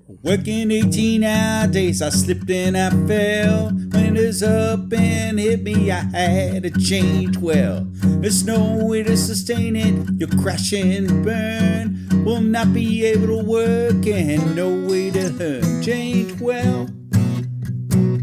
Working 18-hour days, I slipped and I fell. Winter's up and hit me, I had to change well. There's no way to sustain it, you'll crash and burn. Will not be able to work and no way to earn. Change well,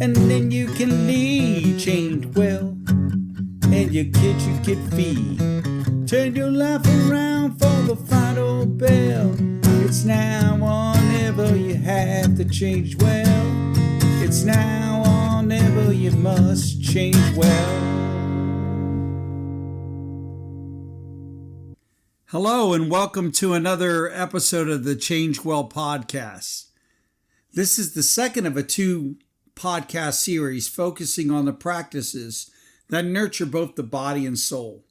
and then you can leave. Change well, and your kids you can feed. Turn your life around for the final bell. It's now or never, you have to change well. It's now or never, you must change well. Hello and welcome to another episode of the Change Well podcast. This is the second of a two podcast series focusing on the practices that nurture both the body and soul.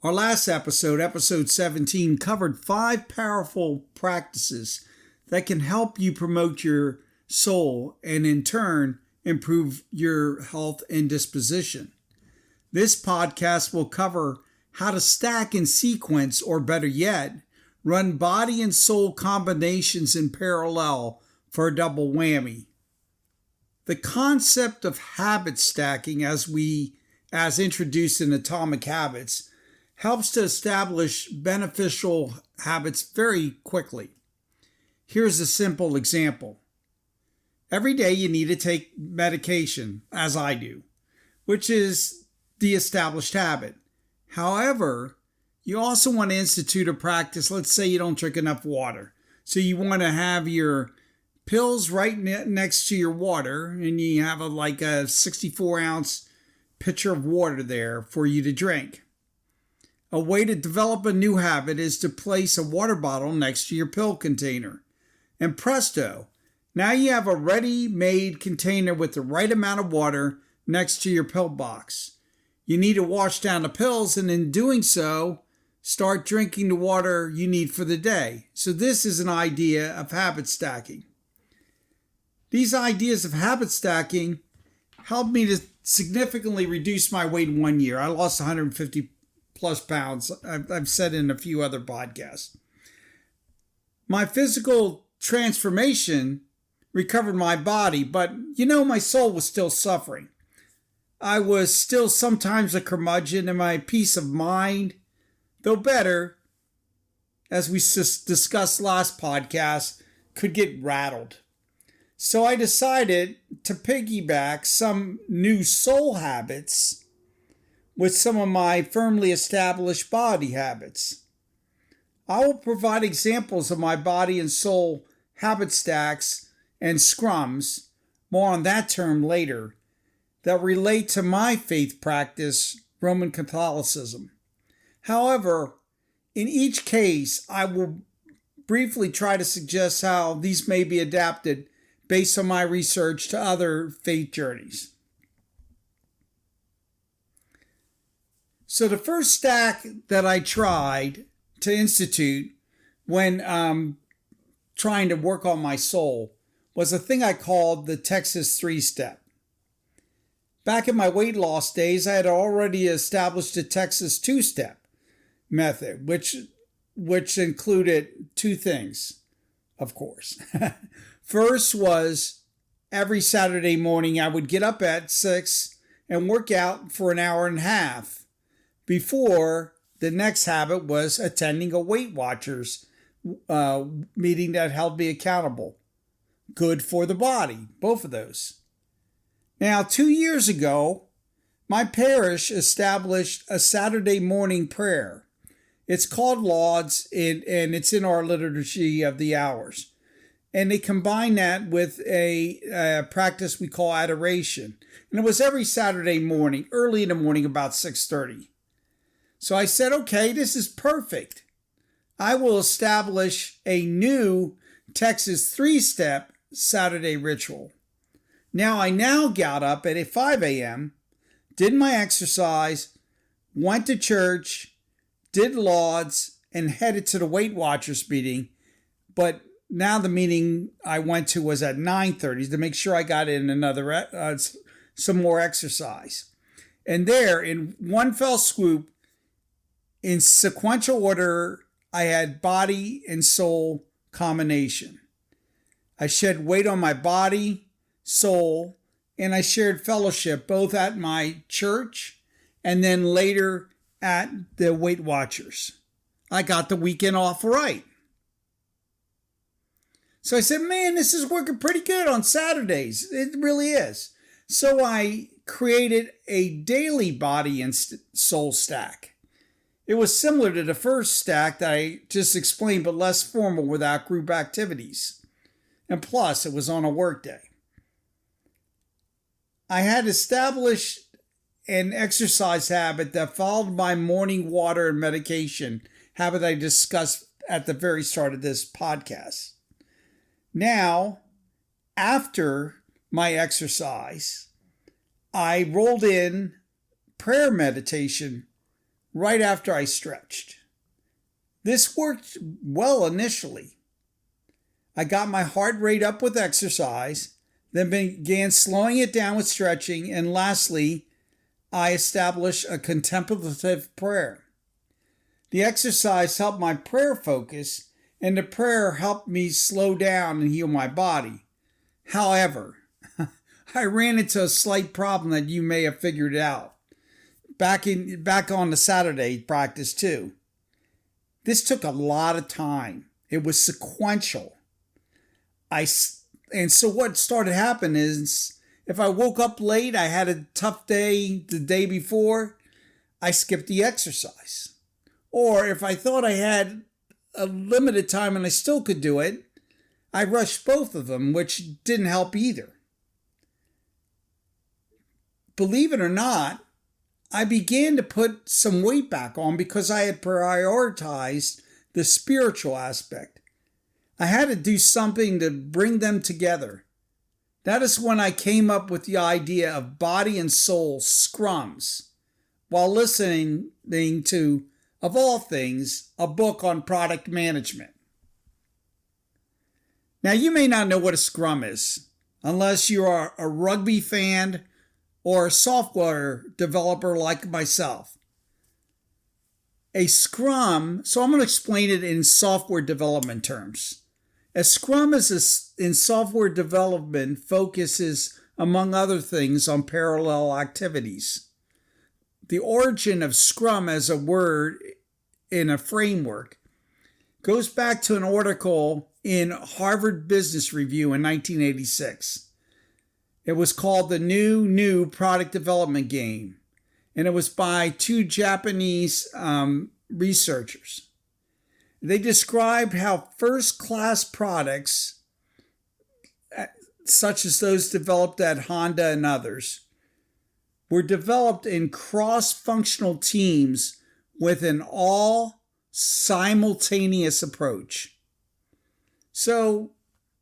Our last episode, episode 17, covered 5 powerful practices that can help you promote your soul and in turn improve your health and disposition. This podcast will cover how to stack in sequence, or better yet, run body and soul combinations in parallel for a double whammy. The concept of habit stacking, as introduced in Atomic Habits, helps to establish beneficial habits very quickly. Here's a simple example. Every day you need to take medication, as I do, which is the established habit. However, you also want to institute a practice. Let's say you don't drink enough water. So you want to have your pills right next to your water, and you have a 64-ounce pitcher of water there for you to drink. A way to develop a new habit is to place a water bottle next to your pill container. And presto, now you have a ready-made container with the right amount of water next to your pill box. You need to wash down the pills, and in doing so, start drinking the water you need for the day. So this is an idea of habit stacking. These ideas of habit stacking helped me to significantly reduce my weight in 1 year. I lost 150 plus pounds. I've said in a few other podcasts. My physical transformation recovered my body, but my soul was still suffering. I was still sometimes a curmudgeon, and my peace of mind, though better, as we discussed last podcast, could get rattled. So I decided to piggyback some new soul habits with some of my firmly established body habits. I will provide examples of my body and soul habit stacks and scrums, more on that term later, that relate to my faith practice, Roman Catholicism. However, in each case, I will briefly try to suggest how these may be adapted based on my research to other faith journeys. So the first stack that I tried to institute when trying to work on my soul was a thing I called the Texas 3-step. Back in my weight loss days, I had already established a Texas 2-step method, which included 2 things, of course. First was every Saturday morning I would get up at 6 and work out for an hour and a half. Before, the next habit was attending a Weight Watchers meeting that held me accountable. Good for the body, both of those. Now, 2 years ago, my parish established a Saturday morning prayer. It's called Lauds, and it's in our liturgy of the hours. And they combine that with a practice we call adoration. And it was every Saturday morning, early in the morning, about 6:30. So I said, okay, this is perfect. I will establish a new Texas 3-step Saturday ritual. I got up at 5 a.m., did my exercise, went to church, did lauds, and headed to the Weight Watchers meeting. But now the meeting I went to was at 9:30 to make sure I got in some more exercise. And there, in one fell swoop, in sequential order, I had body and soul combination. I shed weight on my body, soul, and I shared fellowship both at my church and then later at the Weight Watchers. I got the weekend off right. So I said, man, this is working pretty good on Saturdays. It really is. So I created a daily body and soul stack. It was similar to the first stack that I just explained, but less formal without group activities. And plus, it was on a work day. I had established an exercise habit that followed my morning water and medication habit I discussed at the very start of this podcast. Now, after my exercise, I rolled in prayer meditation right after I stretched. This worked well initially. I got my heart rate up with exercise, then began slowing it down with stretching, and lastly, I established a contemplative prayer. The exercise helped my prayer focus, and the prayer helped me slow down and heal my body. However, I ran into a slight problem that you may have figured out. Back on the Saturday practice too. This took a lot of time. It was sequential. And so what started happening is if I woke up late, I had a tough day the day before, I skipped the exercise. Or if I thought I had a limited time and I still could do it, I rushed both of them, which didn't help either. Believe it or not, I began to put some weight back on because I had prioritized the spiritual aspect. I had to do something to bring them together. That is when I came up with the idea of body and soul scrums while listening to, of all things, a book on product management. Now, you may not know what a scrum is unless you are a rugby fan or a software developer like myself. A scrum, so I'm going to explain it in software development terms. A scrum in software development focuses, among other things, on parallel activities. The origin of scrum as a word in a framework goes back to an article in Harvard Business Review in 1986. It was called The New Product Development Game, and it was by two Japanese researchers. They described how first-class products, such as those developed at Honda and others, were developed in cross-functional teams with an all-simultaneous approach. So,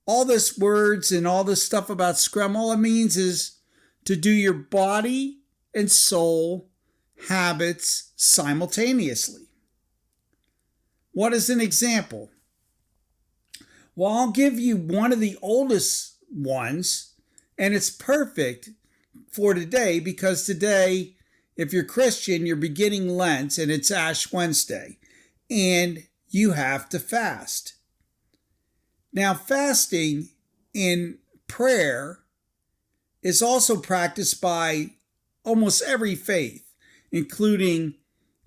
all this words and all this stuff about Scrum, all it means is to do your body and soul habits simultaneously. What is an example? Well, I'll give you one of the oldest ones, and it's perfect for today because today, if you're Christian, you're beginning Lent and it's Ash Wednesday, and you have to fast. Now, fasting in prayer is also practiced by almost every faith, including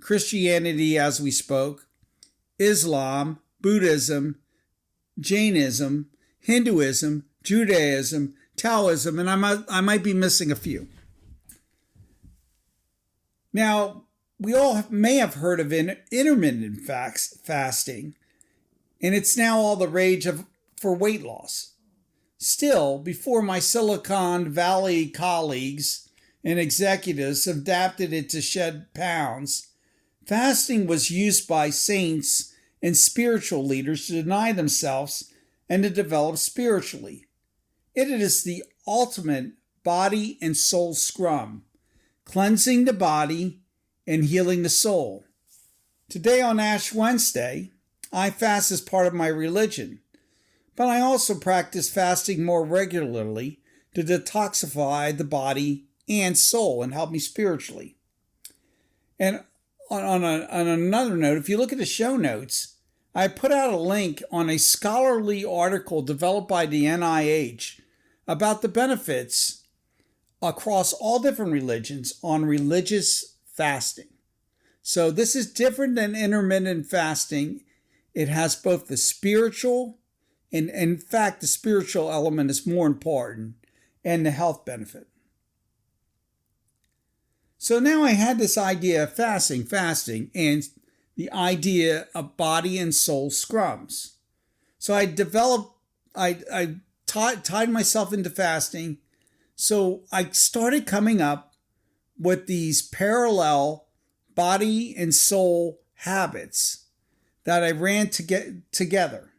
Christianity, as we spoke, Islam, Buddhism, Jainism, Hinduism, Judaism, Taoism, and I might be missing a few. Now, we all may have heard of intermittent fasting, and it's now all the rage for weight loss. Still, before my Silicon Valley colleagues and executives adapted it to shed pounds, fasting was used by saints and spiritual leaders to deny themselves and to develop spiritually. It is the ultimate body and soul scrum, cleansing the body and healing the soul. Today on Ash Wednesday, I fast as part of my religion, but I also practice fasting more regularly to detoxify the body and soul and help me spiritually. And on another note, if you look at the show notes, I put out a link on a scholarly article developed by the NIH about the benefits across all different religions on religious fasting. So this is different than intermittent fasting. It has both the spiritual, and in fact, the spiritual element is more important, and the health benefit. So now I had this idea of fasting, and the idea of body and soul scrums. So I tied myself into fasting. So I started coming up with these parallel body and soul habits that I ran to get together.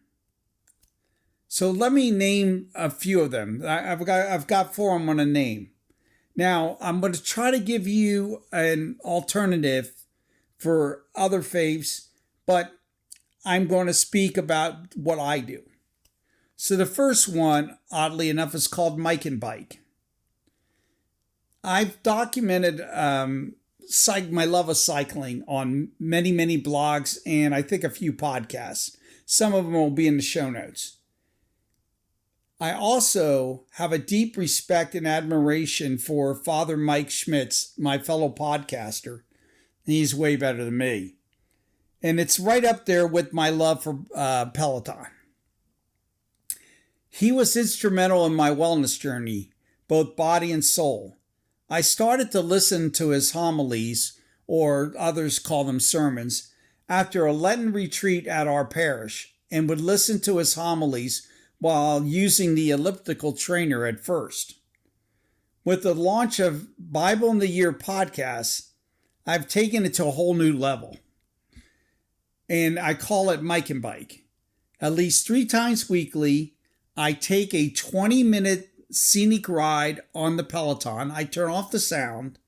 So let me name a few of them. I've got four I'm going to name. Now, I'm going to try to give you an alternative for other faiths, but I'm going to speak about what I do. So the first one, oddly enough, is called Mike and Bike. I've documented my love of cycling on many, many blogs and I think a few podcasts. Some of them will be in the show notes. I also have a deep respect and admiration for Father Mike Schmitz, my fellow podcaster. He's way better than me. And it's right up there with my love for Peloton. He was instrumental in my wellness journey, both body and soul. I started to listen to his homilies, or others call them sermons, after a Lenten retreat at our parish, and would listen to his homilies while using the elliptical trainer at first. With the launch of Bible in the Year podcast, I've taken it to a whole new level. And I call it Mike and Bike. At least 3 times weekly, I take a 20-minute scenic ride on the Peloton. I turn off the sound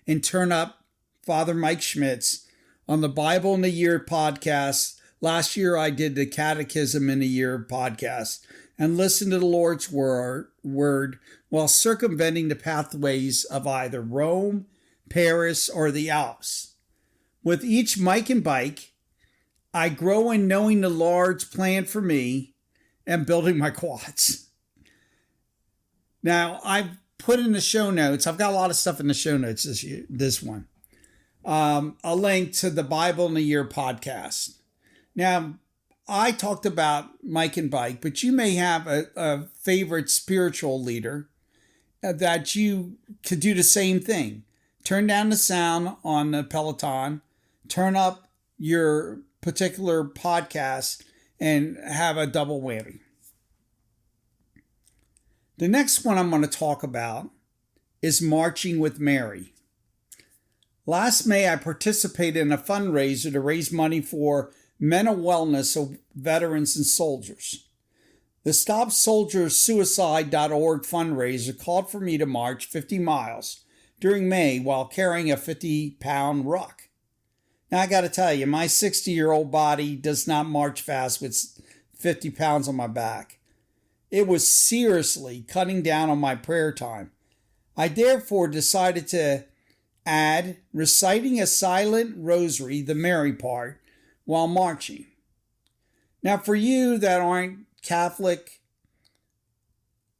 and turn up Father Mike Schmitz on the Bible in the Year podcast. Last year, I did the Catechism in a Year podcast and listened to the Lord's word while circumventing the pathways of either Rome, Paris, or the Alps. With each Mike and Bike, I grow in knowing the Lord's plan for me and building my quads. Now, I've put in the show notes, I've got a lot of stuff in the show notes this one, a link to the Bible in a Year podcast. Now, I talked about Mike and Bike, but you may have a favorite spiritual leader that you could do the same thing. Turn down the sound on the Peloton, turn up your particular podcast, and have a double whammy. The next one I'm going to talk about is Marching with Mary. Last May, I participated in a fundraiser to raise money for mental wellness of veterans and soldiers. The StopSoldiersSuicide.org fundraiser called for me to march 50 miles during May while carrying a 50-pound ruck. Now, I got to tell you, my 60-year-old body does not march fast with 50 pounds on my back. It was seriously cutting down on my prayer time. I therefore decided to add reciting a silent rosary, the Mary part, while marching. Now, for you that aren't Catholic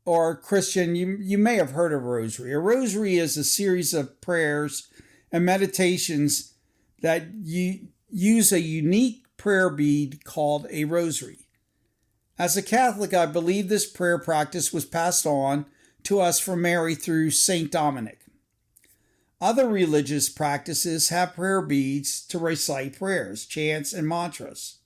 or Christian, you may have heard of rosary. A rosary is a series of prayers and meditations that you use a unique prayer bead called a rosary. As a Catholic, I believe this prayer practice was passed on to us from Mary through Saint Dominic. Other religious practices have prayer beads to recite prayers, chants, and mantras.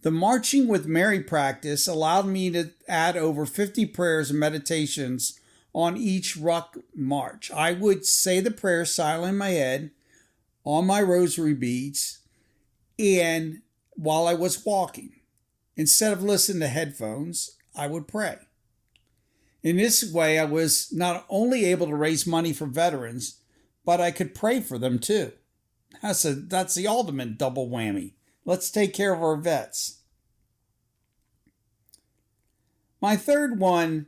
The Marching with Mary practice allowed me to add over 50 prayers and meditations on each ruck march. I would say the prayer silent in my head on my rosary beads and while I was walking. Instead of listening to headphones, I would pray. In this way, I was not only able to raise money for veterans, but I could pray for them too. That's the ultimate double whammy. Let's take care of our vets. My third one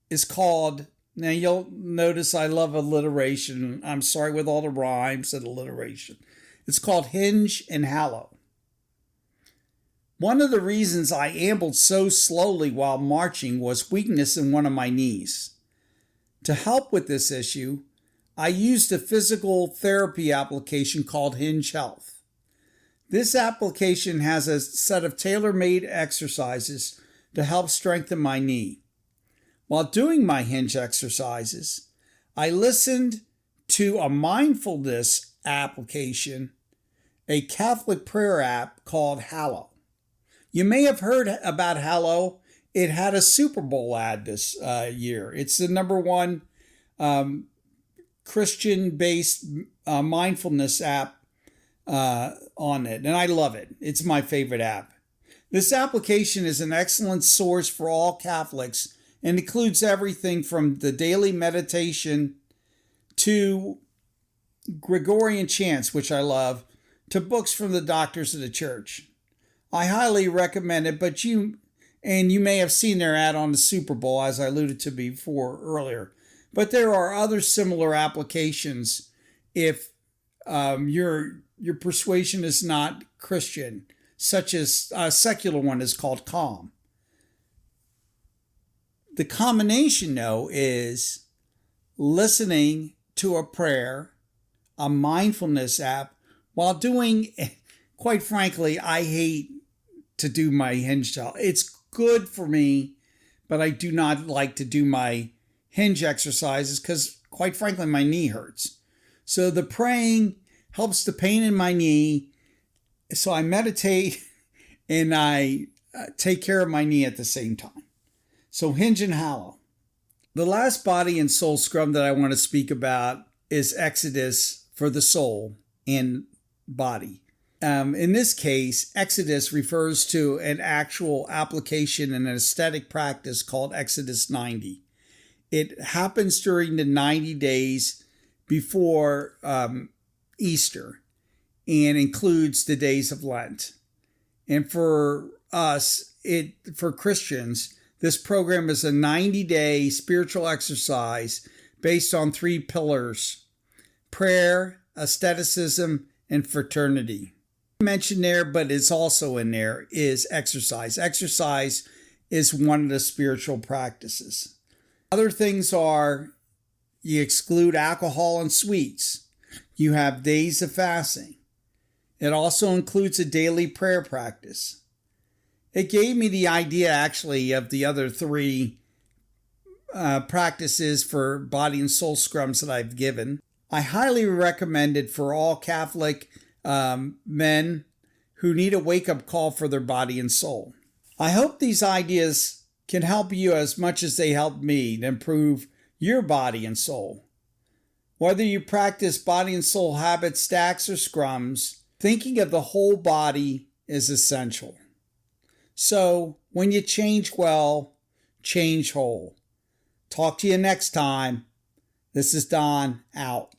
is called, now you'll notice I love alliteration. I'm sorry with all the rhymes and alliteration. It's called Hinge and Hallow. One of the reasons I ambled so slowly while marching was weakness in one of my knees. To help with this issue, I used a physical therapy application called Hinge Health. This application has a set of tailor-made exercises to help strengthen my knee. While doing my hinge exercises, I listened to a mindfulness application, a Catholic prayer app called Hallow. You may have heard about Hallow. It had a Super Bowl ad this year. It's the number one Christian-based mindfulness app on it, and I love it. It's my favorite app. This application is an excellent source for all Catholics and includes everything from the daily meditation to Gregorian chants, which I love, to books from the doctors of the church. I highly recommend it, but you may have seen their ad on the Super Bowl, as I alluded to before earlier. But there are other similar applications if your persuasion is not Christian, such as a secular one is called Calm. The combination, though, is listening to a prayer, a mindfulness app, while doing, quite frankly, I hate to do my hinge health. It's good for me, but I do not like to do my hinge exercises because, quite frankly, my knee hurts. So the praying helps the pain in my knee. So I meditate and I take care of my knee at the same time. So Hinge and Hallow. The last body and soul scrum that I want to speak about is Exodus for the soul and body. In this case, Exodus refers to an actual application and an aesthetic practice called Exodus 90. It happens during the 90 days before Easter and includes the days of Lent. And for us, for Christians, this program is a 90-day spiritual exercise based on 3 pillars: prayer, asceticism, and fraternity. Mentioned there, but it's also in there, is exercise. Exercise is one of the spiritual practices. Other things are you exclude alcohol and sweets. You have days of fasting. It also includes a daily prayer practice. It gave me the idea, actually, of the other 3 practices for body and soul scrums that I've given. I highly recommend it for all Catholic men who need a wake-up call for their body and soul. I hope these ideas can help you as much as they helped me to improve your body and soul. Whether you practice body and soul habits, stacks, or scrums, thinking of the whole body is essential. So, when you change well, change whole. Talk to you next time. This is Don, out.